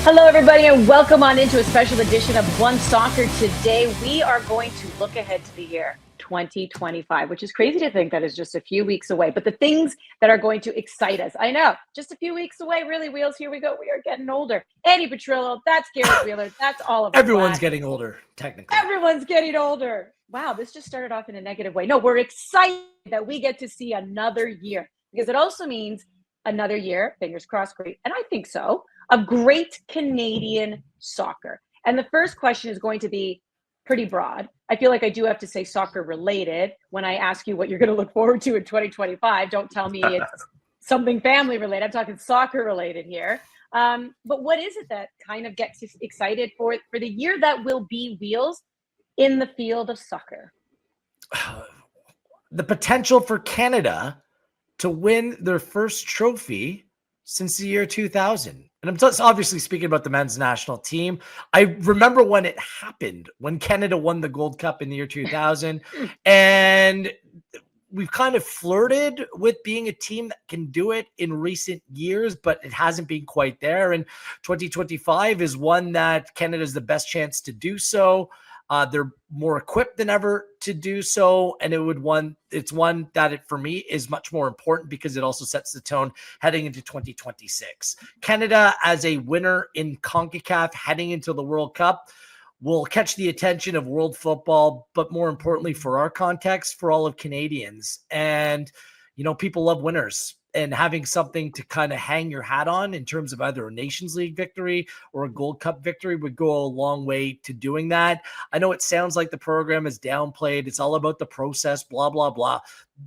Hello, everybody, and welcome on into a special edition of One Soccer. Today, we are going to look ahead to the year 2025, which is crazy to think that is just a few weeks away. But the things that are going to excite us, I know, just a few weeks away, really, Wheels, here we go. We are getting older. Andy Petrillo, that's Garrett Wheeler, that's all of us. Everyone's getting older, technically. Everyone's getting older. Wow, this just started off in a negative way. No, we're excited that we get to see another year, because it also means another year, fingers crossed, great, and I think so, of great Canadian soccer. And the first question is going to be pretty broad. I feel like I do have to say soccer related when I ask you what you're going to look forward to in 2025. Don't tell me it's something family related. I'm talking soccer related here. But what is it that kind of gets you excited for the year that will be, Wheels, in the field of soccer? The potential for Canada to win their first trophy since the year 2000. And I'm just obviously speaking about the men's national team. I remember when it happened, when Canada won the Gold Cup in the year 2000. And we've kind of flirted with being a team that can do it in recent years, but it hasn't been quite there. And 2025 is one that Canada's the best chance to do so. They're more equipped than ever to do so, and it's one that for me is much more important because it also sets the tone heading into 2026. Canada as a winner in CONCACAF heading into the World Cup will catch the attention of world football, but more importantly for our context, for all of Canadians. And people love winners. And having something to kind of hang your hat on in terms of either a Nations League victory or a Gold Cup victory would go a long way to doing that. I know it sounds like the program is downplayed. It's all about the process, blah, blah, blah.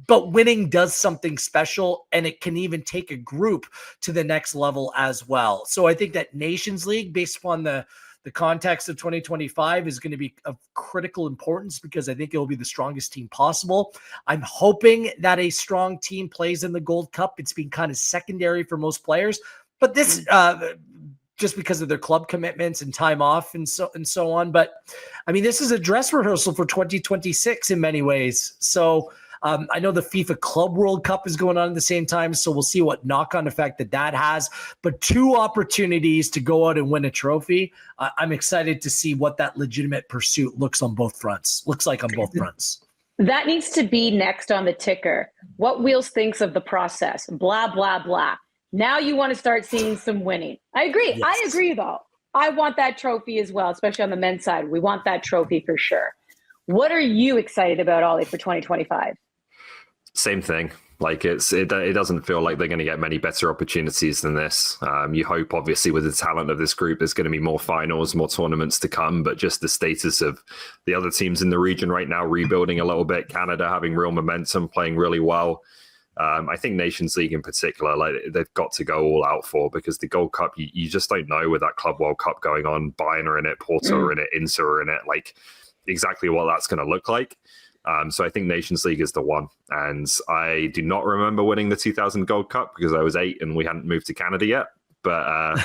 But winning does something special, and it can even take a group to the next level as well. So I think that Nations League, based upon the context of 2025, is going to be of critical importance because I think it will be the strongest team possible. I'm hoping that a strong team plays in the Gold Cup. It's been kind of secondary for most players, but this just because of their club commitments and time off and so on. But I mean, this is a dress rehearsal for 2026 in many ways. So I know the FIFA Club World Cup is going on at the same time, so we'll see what knock-on effect that has. But two opportunities to go out and win a trophy. I'm excited to see what that legitimate pursuit looks like on both fronts. That needs to be next on the ticker. What Wheels thinks of the process, blah, blah, blah. Now you want to start seeing some winning. I agree. Yes. I agree, though. I want that trophy as well, especially on the men's side. We want that trophy for sure. What are you excited about, Ollie, for 2025? Same thing. Like it doesn't feel like they're going to get many better opportunities than this. You hope, obviously, with the talent of this group, there's going to be more finals, more tournaments to come. But just the status of the other teams in the region right now, rebuilding a little bit. Canada having real momentum, playing really well. I think Nations League in particular, like they've got to go all out for, because the Gold Cup, you just don't know with that Club World Cup going on. Bayern are in it, Porto are in it, Inter are in it, like exactly what that's going to look like. So I think Nations League is the one. And I do not remember winning the 2000 Gold Cup because I was 8 and we hadn't moved to Canada yet. But,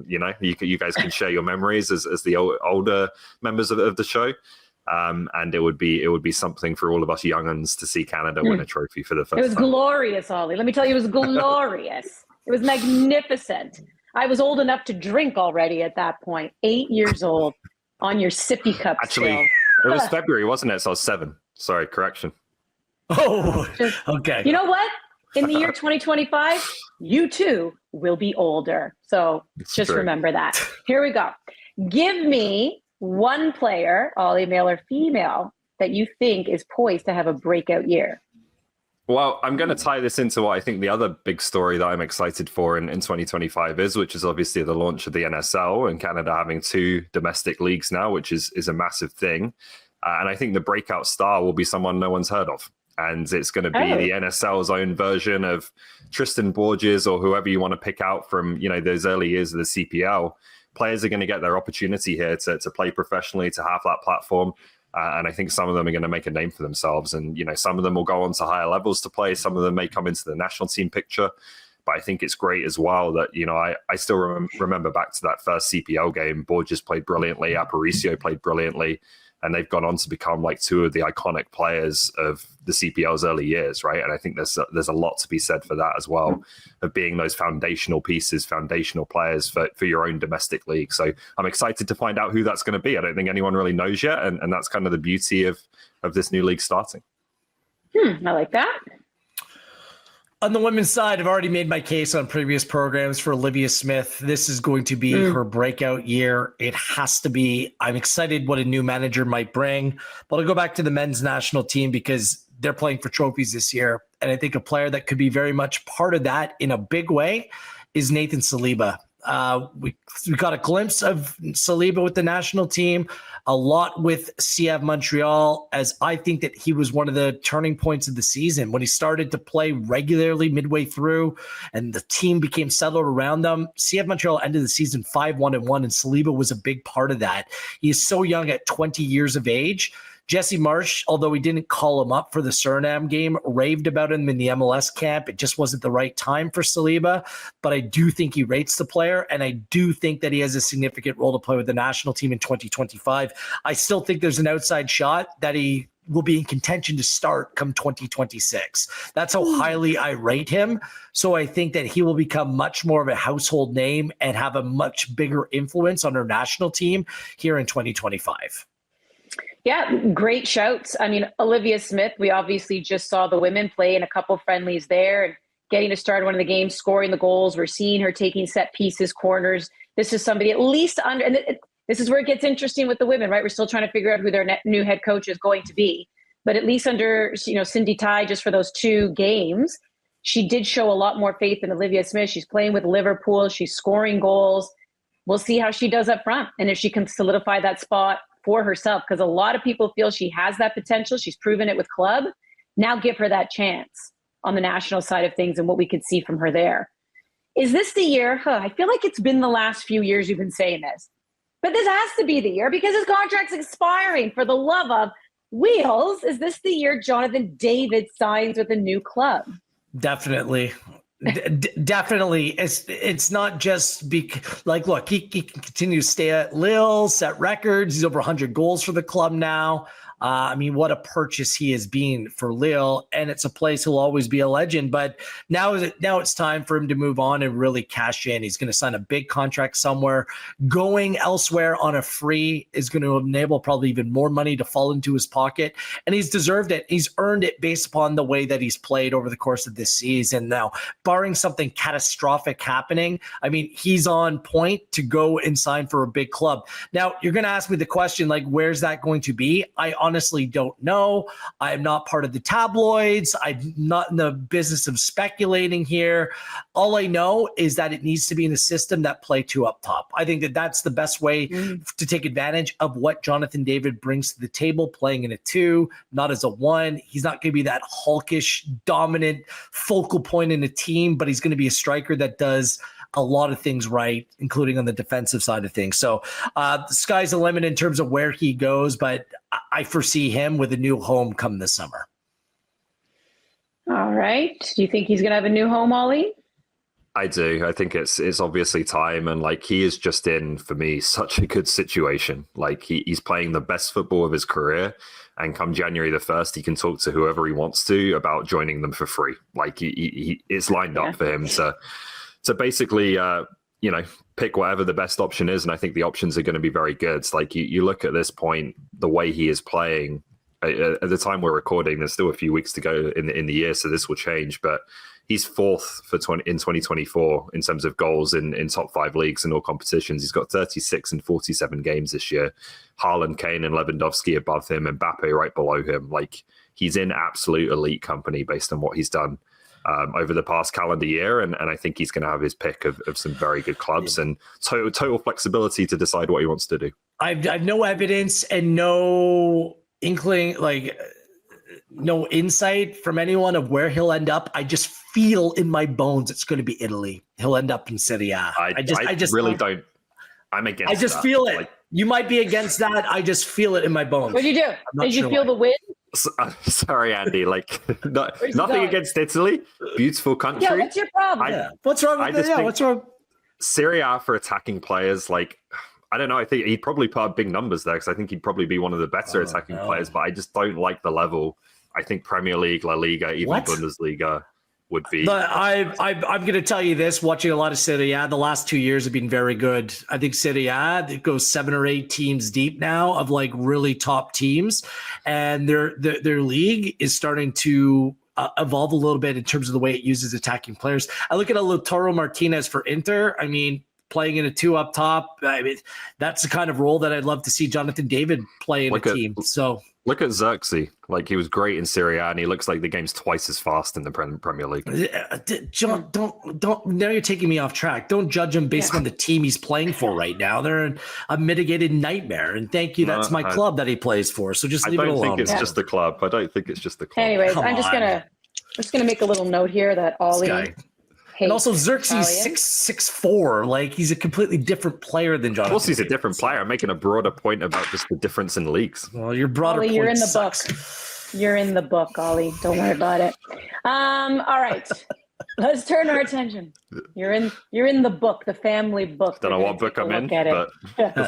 you guys can share your memories as the older members of the show. And it would be something for all of us young uns to see Canada win a trophy for the first time. It was glorious, Ollie. Let me tell you, it was glorious. It was magnificent. I was old enough to drink already at that point, 8 years old, on your sippy cup. Actually, still. It was February, wasn't it? So I was 7. Sorry, correction. Oh, okay. You know what? In the year 2025, you too will be older. So just remember that. Here we go. Give me one player, Ollie, male or female, that you think is poised to have a breakout year. Well, I'm going to tie this into what I think the other big story that I'm excited for in 2025 is, which is obviously the launch of the NSL and Canada having 2 domestic leagues now, which is a massive thing. And I think the breakout star will be someone no one's heard of. And it's going to be the NSL's own version of Tristan Borges or whoever you want to pick out from, those early years of the CPL. Players are going to get their opportunity here to play professionally, to have that platform. And I think some of them are going to make a name for themselves. And, some of them will go on to higher levels to play. Some of them may come into the national team picture. But I think it's great as well that, I still remember back to that first CPL game. Borges played brilliantly. Aparicio played brilliantly. and they've gone on to become like two of the iconic players of the CPL's early years, right? And I think there's a lot to be said for that as well, of being those foundational pieces, foundational players for your own domestic league. So I'm excited to find out who that's going to be. I don't think anyone really knows yet, and that's kind of the beauty of this new league starting. I like that. On the women's side, I've already made my case on previous programs for Olivia Smith. This is going to be her breakout year. It has to be. I'm excited what a new manager might bring. But I'll go back to the men's national team because they're playing for trophies this year. And I think a player that could be very much part of that in a big way is Nathan Saliba. We got a glimpse of Saliba with the national team, a lot with CF Montreal, as I think that he was one of the turning points of the season when he started to play regularly midway through and the team became settled around them. CF Montreal ended the season 5-1-1, and Saliba was a big part of that. He is so young at 20 years of age. Jesse Marsh, although he didn't call him up for the Suriname game, raved about him in the MLS camp. It just wasn't the right time for Saliba, but I do think he rates the player, and I do think that he has a significant role to play with the national team in 2025. I still think there's an outside shot that he will be in contention to start come 2026. That's how highly I rate him. So I think that he will become much more of a household name and have a much bigger influence on our national team here in 2025. Yeah, great shouts. I mean, Olivia Smith, we obviously just saw the women play in a couple friendlies there and getting to start one of the games, scoring the goals. We're seeing her taking set pieces, corners. This is somebody at least under, and this is where it gets interesting with the women, right? We're still trying to figure out who their new head coach is going to be. But at least under, Cindy Tai, just for those 2 games, she did show a lot more faith in Olivia Smith. She's playing with Liverpool. She's scoring goals. We'll see how she does up front and if she can solidify that spot for herself, because a lot of people feel she has that potential. She's proven it with club. Now give her that chance on the national side of things and what we could see from her there. Is this the year? I feel like it's been the last few years you've been saying this, but this has to be the year because his contract's expiring. For the love of wheels, is this the year Jonathan David signs with a new club? Definitely. Definitely. It's not just look, he can continue to stay at Lille, set records. He's over 100 goals for the club now. I mean, what a purchase he has been for Lille, and it's a place he'll always be a legend. But now it's time for him to move on and really cash in. He's going to sign a big contract somewhere. Going elsewhere on a free is going to enable probably even more money to fall into his pocket, and he's deserved it. He's earned it based upon the way that he's played over the course of this season. Now, barring something catastrophic happening, I mean, he's on point to go and sign for a big club. Now, you're going to ask me the question, like, where's that going to be? I honestly don't know. I'm not part of the tabloids. I'm not in the business of speculating here. All I know is that it needs to be in a system that play 2 up top. I think that that's the best way to take advantage of what Jonathan David brings to the table, playing in a 2, not as a 1. He's not going to be that hulkish, dominant focal point in a team, but he's going to be a striker that does a lot of things right, including on the defensive side of things. So the sky's the limit in terms of where he goes, but I foresee him with a new home come this summer. All right. Do you think he's going to have a new home, Ollie? I do. I think it's obviously time, and like he is just in, for me, such a good situation. Like he's playing the best football of his career, and come January the 1st, he can talk to whoever he wants to about joining them for free. Like it's lined up for him to basically pick whatever the best option is, and I think the options are going to be very good. It's like you look at this point, the way he is playing. At the time we're recording, there's still a few weeks to go in the year, so this will change. But he's 4th in 2024 in terms of goals in top 5 leagues in all competitions. He's got 36 and 47 games this year. Haaland, Kane, and Lewandowski above him, and Mbappe right below him. Like he's in absolute elite company based on what he's done over the past calendar year, and I think he's going to have his pick of some very good clubs and total flexibility to decide what he wants to do. I've no evidence and no inkling, like no insight from anyone of where he'll end up. I just feel in my bones it's going to be Italy. He'll end up in Serie A. I just really don't. I'm against. I just feel it. You might be against that. I just feel it in my bones. What did you do? Did you feel the wind? Sorry, Andy. Like nothing against Italy. Beautiful country. Yeah, what's your problem? What's wrong with that? Yeah, what's wrong? Serie A for attacking players, like I don't know. I think he'd probably put up big numbers there because I think he'd probably be one of the better attacking players. But I just don't like the level. I think Premier League, La Liga, even Bundesliga would be. I'm going to tell you this, watching a lot of Serie A, the last 2 years have been very good. I think Serie A, it goes 7 or 8 teams deep now of like really top teams. And their league is starting to evolve a little bit in terms of the way it uses attacking players. I look at Lautaro Martinez for Inter. I mean, playing in a 2 up top. I mean, that's the kind of role that I'd love to see Jonathan David play in a team. So look at Xerxes. Like, he was great in Serie A, and he looks like the game's twice as fast in the Premier League. John, don't. Now you're taking me off track. Don't judge him based on the team he's playing for right now. They're a mitigated nightmare. And thank you. That's my club that he plays for. So just leave it alone. I don't think it's just the club. I don't think it's just the club. Anyways, I'm just gonna make a little note here that Ollie. And also Xerxes 6'4", like he's a completely different player than Jonathan. Of course, he's a different player. I'm making a broader point about just the difference in leagues. Well, your broader Ollie, point sucks. You're in the book, Ollie. Don't worry about it. All right, let's turn our attention. You're in the book, the family book. Don't know what book I'm in, but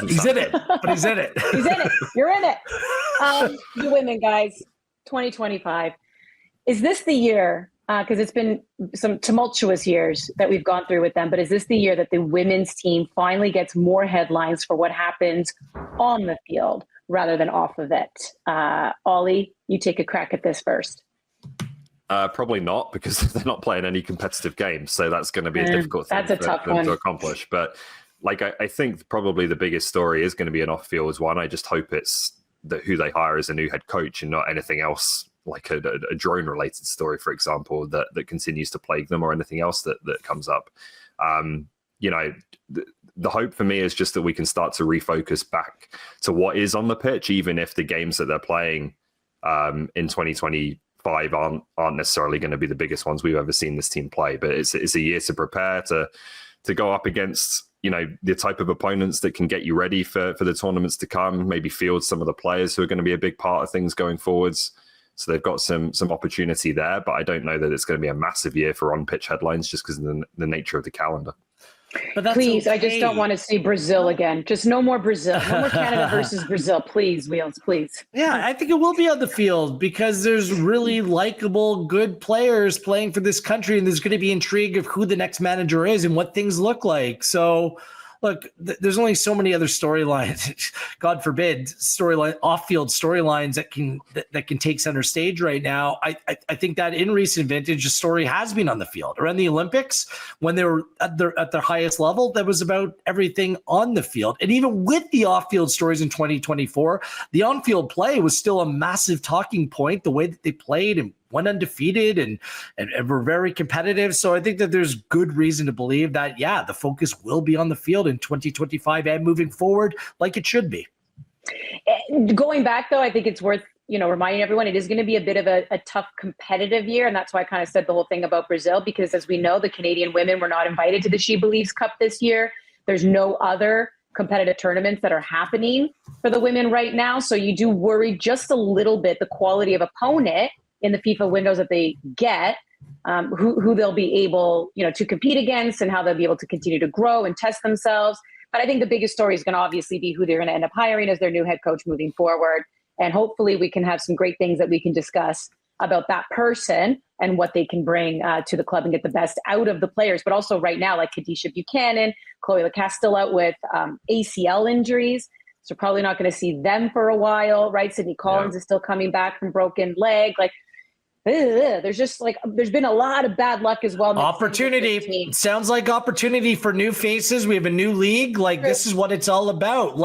he's in it. But he's in it. He's in it. You're in it. The women, guys, 2025. Is this the year? Because it's been some tumultuous years that we've gone through with them. But is this the year that the women's team finally gets more headlines for what happens on the field rather than off of it? Ollie, you take a crack at this first. Probably not, because they're not playing any competitive games. So that's going to be a difficult thing for them to accomplish. But like, I think probably the biggest story is going to be an off-field one. I just hope it's that who they hire as a new head coach and not anything else, like a drone related story, for example, that continues to plague them, or anything else that comes up. The hope for me is just that we can start to refocus back to what is on the pitch, even if the games that they're playing in 2025 aren't necessarily going to be the biggest ones we've ever seen this team play. But it's a year to prepare to go up against, the type of opponents that can get you ready for the tournaments to come, maybe field some of the players who are going to be a big part of things going forwards. So they've got some opportunity there, but I don't know that it's going to be a massive year for on-pitch headlines just because of the nature of the calendar. But that's please, okay. I just don't want to see Brazil again. Just no more Brazil. No more Canada versus Brazil. Please, Wheels, please. Yeah, I think it will be on the field because there's really likable, good players playing for this country, and there's going to be intrigue of who the next manager is and what things look like. So, look, there's only so many other storylines, God forbid, off-field storylines that can take center stage right now. I think that in recent vintage, the story has been on the field. Around the Olympics, when they were at their highest level, that was about everything on the field. And even with the off-field stories in 2024, the on-field play was still a massive talking point, the way that they played and went undefeated and were very competitive. So I think that there's good reason to believe that, the focus will be on the field in 2025 and moving forward like it should be. Going back, though, I think it's worth, reminding everyone it is going to be a bit of a tough competitive year. And that's why I kind of said the whole thing about Brazil, because as we know, the Canadian women were not invited to the She Believes Cup this year. There's no other competitive tournaments that are happening for the women right now. So you do worry just a little bit the quality of opponent in the FIFA windows that they get, who they'll be able, to compete against and how they'll be able to continue to grow and test themselves. But I think the biggest story is going to obviously be who they're going to end up hiring as their new head coach moving forward. And hopefully we can have some great things that we can discuss about that person and what they can bring to the club and get the best out of the players. But also right now, like Kadisha Buchanan, Chloe Lacasse still out with ACL injuries. So probably not going to see them for a while, right? Sydney Collins is still coming back from broken leg. Like, there's just there's been a lot of bad luck as well. Opportunity. Sounds like opportunity for new faces. We have a new league. This is what it's all about.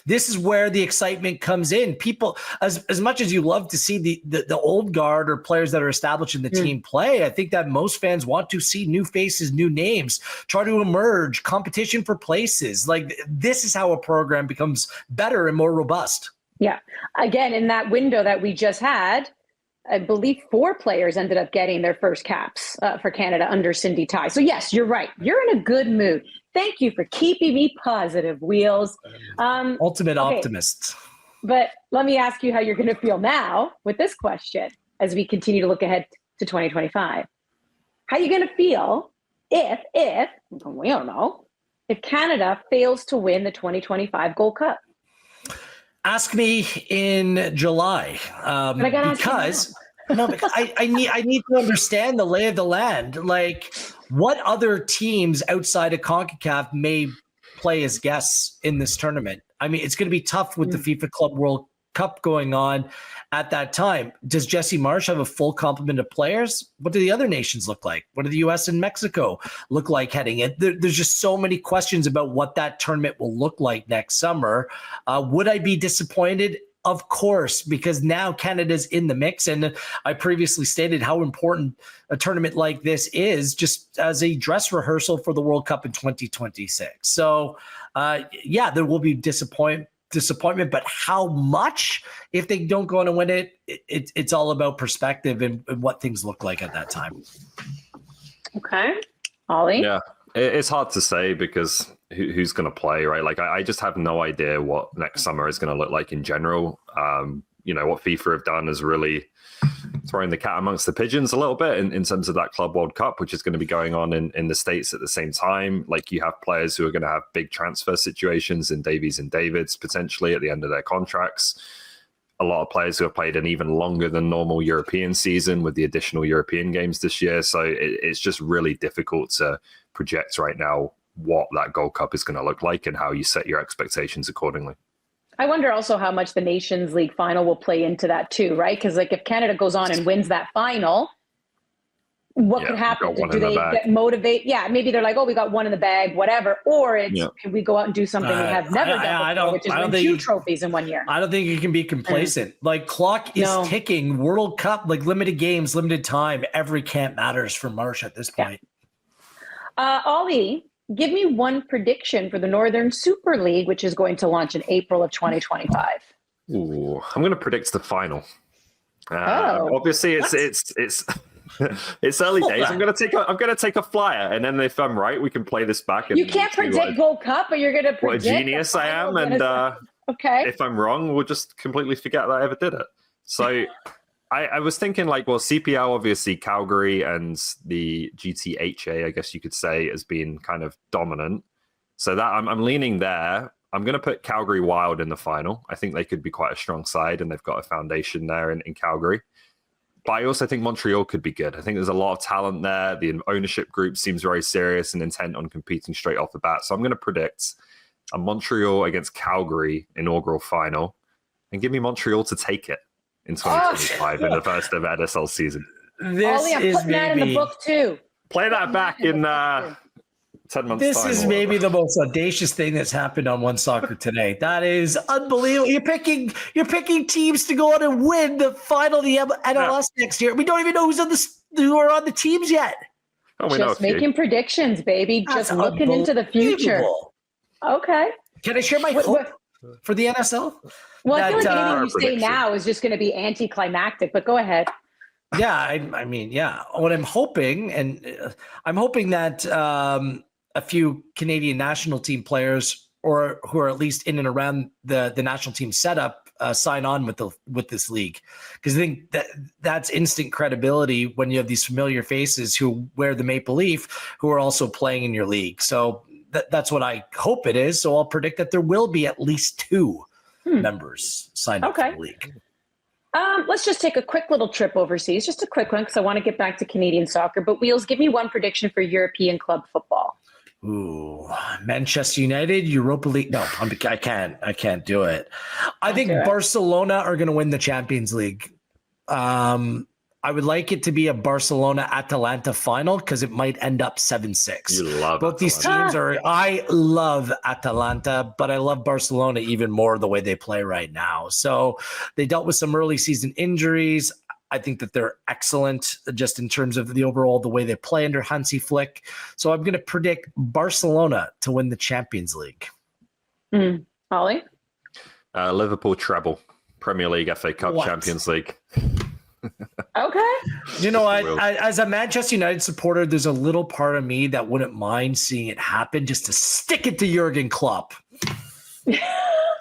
This is where the excitement comes in. People, as much as you love to see the old guard or players that are established in the team play, I think that most fans want to see new faces, new names, try to emerge, competition for places. This is how a program becomes better and more robust. Yeah. Again, in that window that we just had, I believe 4 players ended up getting their first caps for Canada under Cindy Tai. So yes, you're right. You're in a good mood. Thank you for keeping me positive, Wheels. Ultimate optimist. But let me ask you how you're going to feel now with this question as we continue to look ahead to 2025. How are you going to feel if we don't know, if Canada fails to win the 2025 Gold Cup? Ask me in July, But I gotta ask you because I need to understand the lay of the land. Like, what other teams outside of CONCACAF may play as guests in this tournament? I mean, it's going to be tough with the FIFA Club World Cup going on at that time. Does Jesse Marsh have a full complement of players? What do the other nations look like? What do the U.S. and Mexico look like heading in? There's just so many questions about what that tournament will look like next summer. Would I be disappointed? Of course, because now Canada's in the mix. And I previously stated how important a tournament like this is just as a dress rehearsal for the World Cup in 2026. So, yeah, there will be disappointment, but how much if they don't go on and win it? It's all about perspective and what things look like at that time. Okay. Ollie? Yeah, it's hard to say because who's going to play, right? Like, I just have no idea what next summer is going to look like in general. What FIFA have done is really throwing the cat amongst the pigeons a little bit in terms of that Club World Cup, which is going to be going on in the States at the same time. Like, you have players who are going to have big transfer situations in Davies and Davids potentially at the end of their contracts. A lot of players who have played an even longer than normal European season with the additional European games this year. So it's just really difficult to project right now what that Gold Cup is going to look like and how you set your expectations accordingly. I wonder also how much the Nations League final will play into that too, right? Because like if Canada goes on and wins that final, what could happen? Do they get motivated? Yeah, maybe they're like, oh, we got one in the bag, whatever. Or it's can we go out and do something we have never done before, which is win 2 trophies in 1 year. I don't think you can be complacent. Like, clock is ticking. World Cup, like limited games, limited time. Every camp matters for Marsh at this point. Ollie, give me one prediction for the Northern Super League, which is going to launch in April of 2025. Ooh, I'm going to predict the final. Obviously, it's it's early days. I'm going to take a flyer, and then if I'm right, we can play this back. And you can't predict Gold Cup, but you're going to predict. What a genius I am, and if I'm wrong, we'll just completely forget that I ever did it. So. I was thinking CPL, obviously Calgary and the GTHA, I guess you could say, has been kind of dominant. So that I'm leaning there. I'm going to put Calgary Wild in the final. I think they could be quite a strong side, and they've got a foundation there in Calgary. But I also think Montreal could be good. I think there's a lot of talent there. The ownership group seems very serious and intent on competing straight off the bat. So I'm going to predict a Montreal against Calgary inaugural final, and give me Montreal to take it in 2025 in the first of NSL season. Ollie, I'm putting that in the book too. Play that back in 10 months' time. This is maybe the most audacious thing that's happened on One Soccer today. That is unbelievable. You're picking teams to go on and win the final of the NLS next year. We don't even know who are on the teams yet. Just making predictions, baby. Just looking into the future. Okay. Can I share my hope for the NSL? Well, I feel like anything you say now is just going to be anticlimactic, but go ahead. Yeah, I mean, what I'm hoping, I'm hoping that a few Canadian national team players, or who are at least in and around the national team setup, sign on with this league, because I think that's instant credibility when you have these familiar faces who wear the maple leaf, who are also playing in your league. So that's what I hope it is. So I'll predict that there will be at least 2 members signed up for the league. Let's just take a quick little trip overseas, just a quick one, because I want to get back to Canadian soccer. But Wheels, give me one prediction for European club football. Ooh, Manchester United, Europa League. No, I can't do it. I think Barcelona are going to win the Champions League. I would like it to be a Barcelona-Atalanta final because it might end up 7-6. You love both these teams are. I love Atalanta, but I love Barcelona even more the way they play right now. So they dealt with some early season injuries. I think that they're excellent just in terms of the overall the way they play under Hansi Flick. So I'm going to predict Barcelona to win the Champions League. Ollie? Liverpool treble, Premier League, FA Cup, Champions League. Okay. You know, as a Manchester United supporter, there's a little part of me that wouldn't mind seeing it happen just to stick it to Jurgen Klopp. You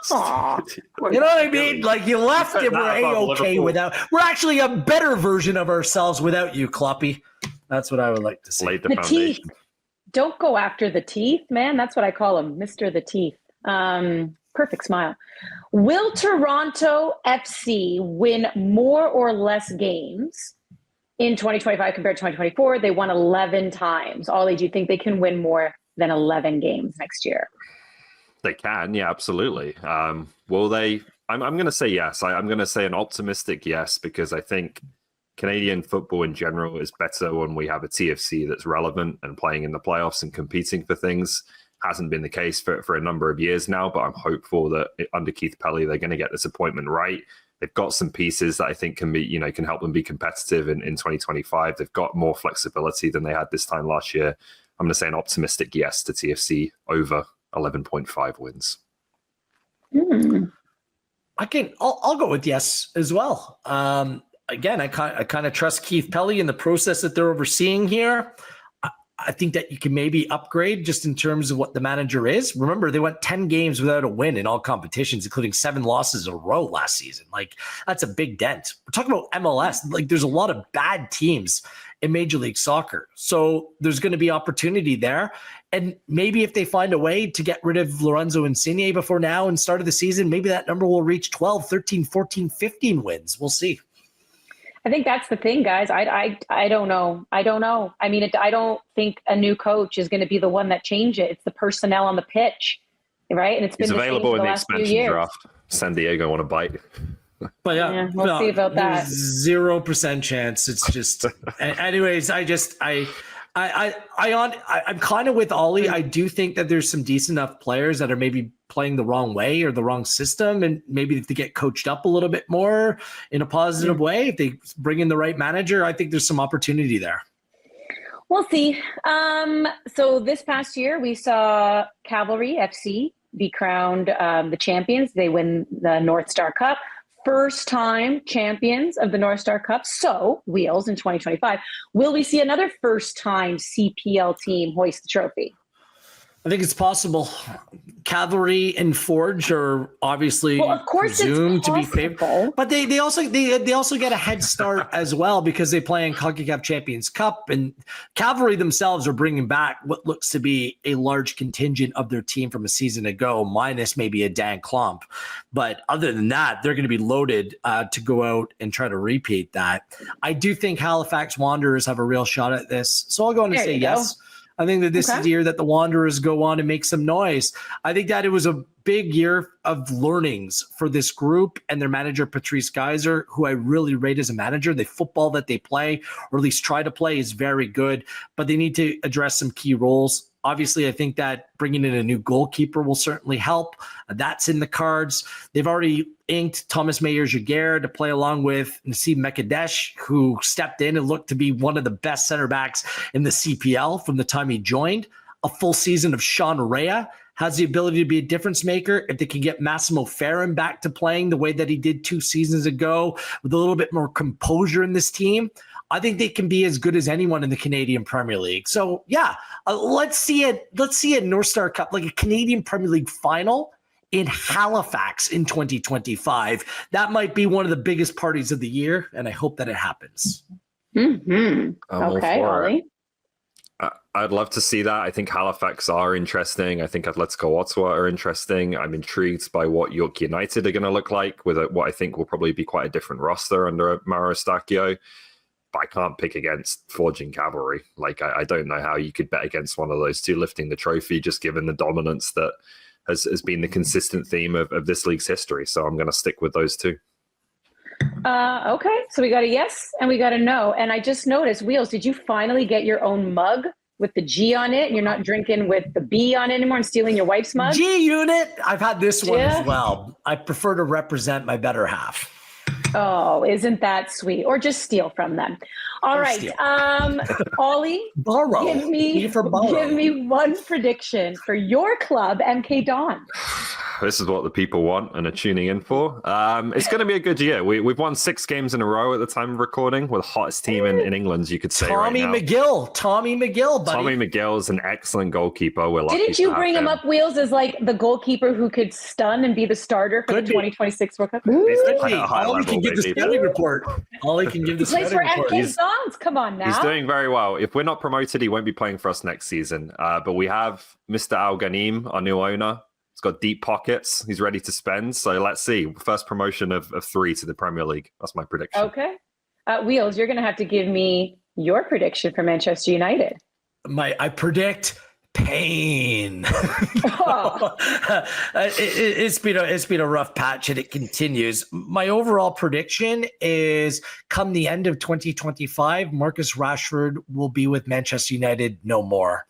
know what I mean? Like, you left it, we're A-okay without. We're actually a better version of ourselves without you, Kloppy. That's what I would like to see. Laid the foundation. Don't go after the teeth, man. That's what I call him, Mr. The Teeth. Perfect smile. Will Toronto FC win more or less games in 2025 compared to 2024? They won 11 times. Ollie, do you think they can win more than 11 games next year? They can, yeah, absolutely. Will they? I'm going to say yes. I'm going to say an optimistic yes, because I think Canadian football in general is better when we have a TFC that's relevant and playing in the playoffs and competing for things. Hasn't been the case for a number of years now, but I'm hopeful that under Keith Pelly, they're going to get this appointment right. They've got some pieces that I think can help them be competitive in 2025. They've got more flexibility than they had this time last year. I'm going to say an optimistic yes to TFC over 11.5 wins. I'll go with yes as well. Again, I kind of trust Keith Pelly in the process that they're overseeing here. I think that you can maybe upgrade just in terms of what the manager is. Remember, they went 10 games without a win in all competitions, including 7 losses in a row last season. Like, that's a big dent. We're talking about MLS. Like, there's a lot of bad teams in Major League Soccer. So there's going to be opportunity there. And maybe if they find a way to get rid of Lorenzo Insigne before now and start of the season, maybe that number will reach 12, 13, 14, 15 wins. We'll see. I think that's the thing, guys. I don't know. I mean, I don't think a new coach is going to be the one that change it. It's the personnel on the pitch, right? And it's been available in the last expansion draft. San Diego want to bite. But yeah, we'll see about that. 0% chance. It's just, anyways. I'm kind of with Ollie. I do think that there's some decent enough players that are maybe playing the wrong way or the wrong system, and maybe if they get coached up a little bit more in a positive way, if they bring in the right manager, I think there's some opportunity there. We'll see. So this past year, we saw Cavalry FC be crowned the champions. They win the North Star Cup. First time champions of the North Star Cup. So, Wheels, in 2025, will we see another first time CPL team hoist the trophy? I think it's possible. Cavalry and Forge are obviously presumed to be favored, but they also get a head start as well because they play in CONCACAF Champions Cup, and Cavalry themselves are bringing back what looks to be a large contingent of their team from a season ago, minus maybe a Dan Klomp. But other than that, they're going to be loaded to go out and try to repeat that. I do think Halifax Wanderers have a real shot at this, so I'll go on and say yes. I think that this is the year that the Wanderers go on and make some noise. I think that it was a big year of learnings for this group and their manager, Patrice Geyser, who I really rate as a manager. The football that they play, or at least try to play, is very good, but they need to address some key roles. Obviously, I think that bringing in a new goalkeeper will certainly help. That's in the cards. They've already inked Thomas Meyer-Jaguar to play along with Nasib Mekadesh, who stepped in and looked to be one of the best center backs in the CPL from the time he joined. A full season of Sean Rea has the ability to be a difference maker. If they can get Massimo Ferrin back to playing the way that he did 2 seasons ago with a little bit more composure in this team, I think they can be as good as anyone in the Canadian Premier League. So yeah, let's see a North Star Cup, like a Canadian Premier League final in Halifax in 2025. That might be one of the biggest parties of the year, and I hope that it happens. Okay, Ollie. I'd love to see that. I think Halifax are interesting. I think Atletico Ottawa are interesting. I'm intrigued by what York United are going to look like with what I think will probably be quite a different roster under Mauro Stacchio. But I can't pick against Forge and Cavalry. Like, I don't know how you could bet against one of those two lifting the trophy, just given the dominance that has been the consistent theme of this league's history. So I'm going to stick with those two. Okay, so we got a yes and we got a no. And I just noticed, Wheels, did you finally get your own mug with the G on it? And you're not drinking with the B on it anymore and stealing your wife's mug? G-Unit. I've had this one as well. I prefer to represent my better half. Oh, isn't that sweet? Or just steal from them. All right. Ollie, borrow. Give me one prediction for your club, MK Don. This is what the people want and are tuning in for. It's going to be a good year. We've won 6 games in a row at the time of recording. We're the hottest team in England, you could say. Tommy McGill, buddy. Tommy McGill is an excellent goalkeeper. We're lucky. Didn't you bring him up, Wheels, as like the goalkeeper who could stun and be the starter for the 2026 World Cup? All he can give the scouting report. All he can give the scouting report. He plays for MK Dons. Come on now. He's doing very well. If we're not promoted, he won't be playing for us next season. But we have Mr. Al Ghanim, our new owner. He's got deep pockets. He's ready to spend. So let's see. First promotion of 3 to the Premier League. That's my prediction. Okay. Wheels, you're going to have to give me your prediction for Manchester United. I predict pain. Oh. It's been a rough patch and it continues. My overall prediction is come the end of 2025, Marcus Rashford will be with Manchester United no more.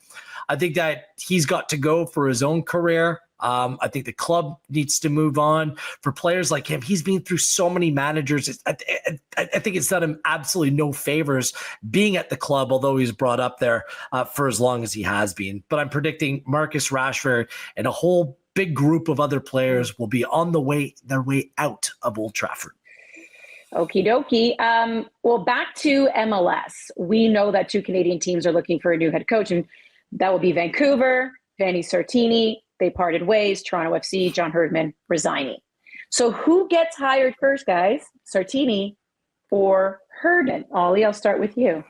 I think that he's got to go for his own career. I think the club needs to move on. For players like him, he's been through so many managers. I think it's done him absolutely no favors being at the club, although he's brought up there for as long as he has been. But I'm predicting Marcus Rashford and a whole big group of other players will be on their way out of Old Trafford. Okie dokie. Well, back to MLS. We know that 2 Canadian teams are looking for a new head coach, and that will be Vancouver, Vanni Sartini. They parted ways. Toronto FC, John Herdman resigning. So who gets hired first, guys? Sartini or Herdman? Ollie, I'll start with you.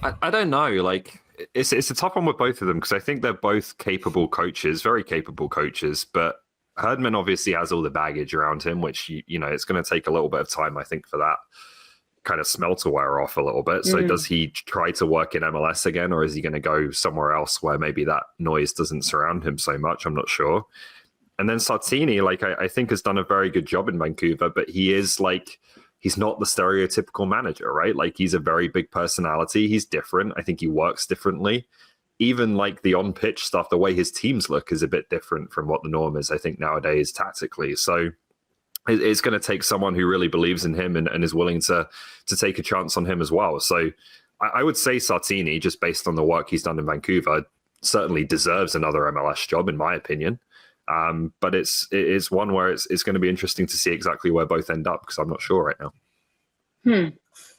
I don't know. Like, it's a tough one with both of them because I think they're both capable coaches, very capable coaches. But Herdman obviously has all the baggage around him, which, you know, it's going to take a little bit of time, I think, for that kind of smell to wear off a little bit. So does he try to work in MLS again, or is he going to go somewhere else where maybe that noise doesn't surround him so much? I'm not sure. And then Sartini, like, I think has done a very good job in Vancouver, but he's not the stereotypical manager, right? Like, he's a very big personality. He's different. I think he works differently. Even like the on-pitch stuff, the way his teams look is a bit different from what the norm is, I think, nowadays tactically. So it's going to take someone who really believes in him and is willing to take a chance on him as well. So I would say Sartini, just based on the work he's done in Vancouver, certainly deserves another MLS job, in my opinion. But it's one where it's going to be interesting to see exactly where both end up, because I'm not sure right now.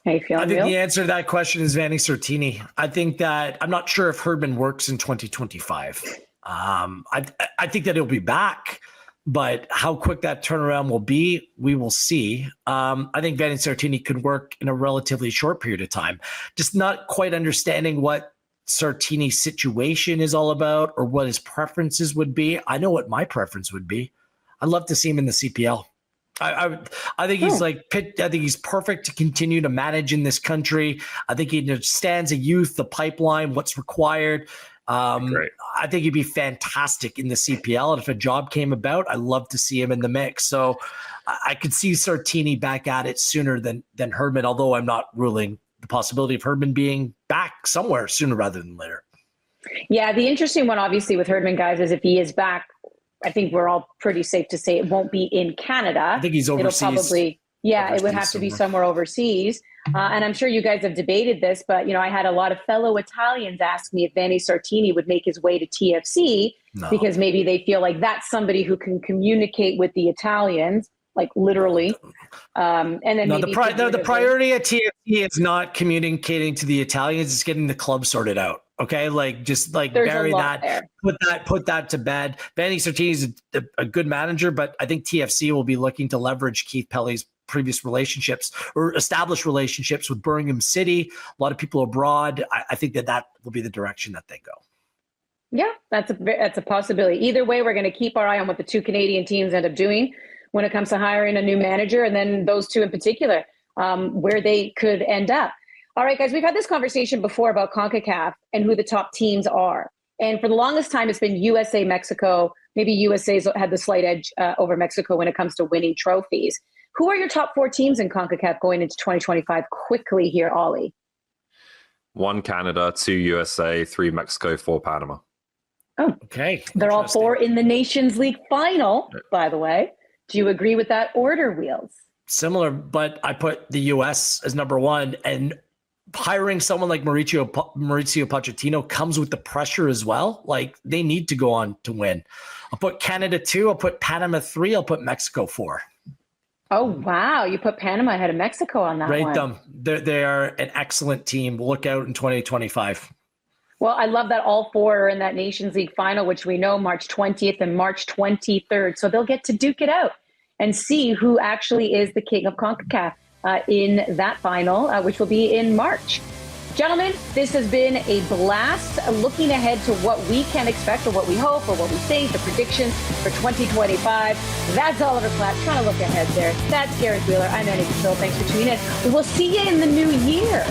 How you feeling, I think Bill? the answer to that question is Vanni Sartini. I think that I'm not sure if Herdman works in 2025. I think that he'll be back. But how quick that turnaround will be, we will see. I think Vanni Sartini could work in a relatively short period of time. Just not quite understanding what Sartini's situation is all about or what his preferences would be. I know what my preference would be. I'd love to see him in the CPL. I think he's I think he's perfect to continue to manage in this country. I think he understands the youth, the pipeline, what's required. I think he'd be fantastic in the CPL. And if a job came about, I'd love to see him in the mix. So I could see Sartini back at it sooner than Herdman, although I'm not ruling the possibility of Herdman being back somewhere sooner rather than later. Yeah, the interesting one, obviously, with Herdman, guys, is if he is back, I think we're all pretty safe to say it won't be in Canada. I think he's overseas. It'll probably, it would have to be somewhere overseas. And I'm sure you guys have debated this, but, you know, I had a lot of fellow Italians ask me if Vanni Sartini would make his way to TFC because maybe they feel like that's somebody who can communicate with the Italians, like literally. And then the priority at TFC is not communicating to the Italians; it's getting the club sorted out. Okay, bury that, there. put that to bed. Vanni Sartini is a good manager, but I think TFC will be looking to leverage Keith Pelly's previous relationships or established relationships with Birmingham City. A lot of people abroad. I think that will be the direction that they go. Yeah, that's a possibility. Either way, we're going to keep our eye on what the 2 Canadian teams end up doing when it comes to hiring a new manager, and then those 2 in particular, where they could end up. All right, guys, we've had this conversation before about CONCACAF and who the top teams are. And for the longest time, it's been USA, Mexico. Maybe USA's had the slight edge over Mexico when it comes to winning trophies. Who are your top 4 teams in CONCACAF going into 2025? Quickly here, Ollie. 1 Canada, 2 USA, 3 Mexico, 4 Panama. Oh, okay. They're all 4 in the Nations League final, by the way. Do you agree with that order, Wheels? Similar, but I put the US as number 1. And hiring someone like Mauricio Pochettino comes with the pressure as well. Like, they need to go on to win. I'll put Canada 2. I'll put Panama 3. I'll put Mexico 4. Oh, wow. You put Panama ahead of Mexico on that one. Rate them. They are an excellent team. Look out in 2025. Well, I love that all 4 are in that Nations League final, which we know March 20th and March 23rd. So they'll get to duke it out and see who actually is the king of CONCACAF in that final, which will be in March. Gentlemen, this has been a blast. Looking ahead to what we can expect, or what we hope, or what we think, the predictions for 2025. That's Oliver Platt trying to look ahead there. That's Garrett Wheeler. I'm Annie Phil. Thanks for tuning in. We will see you in the new year.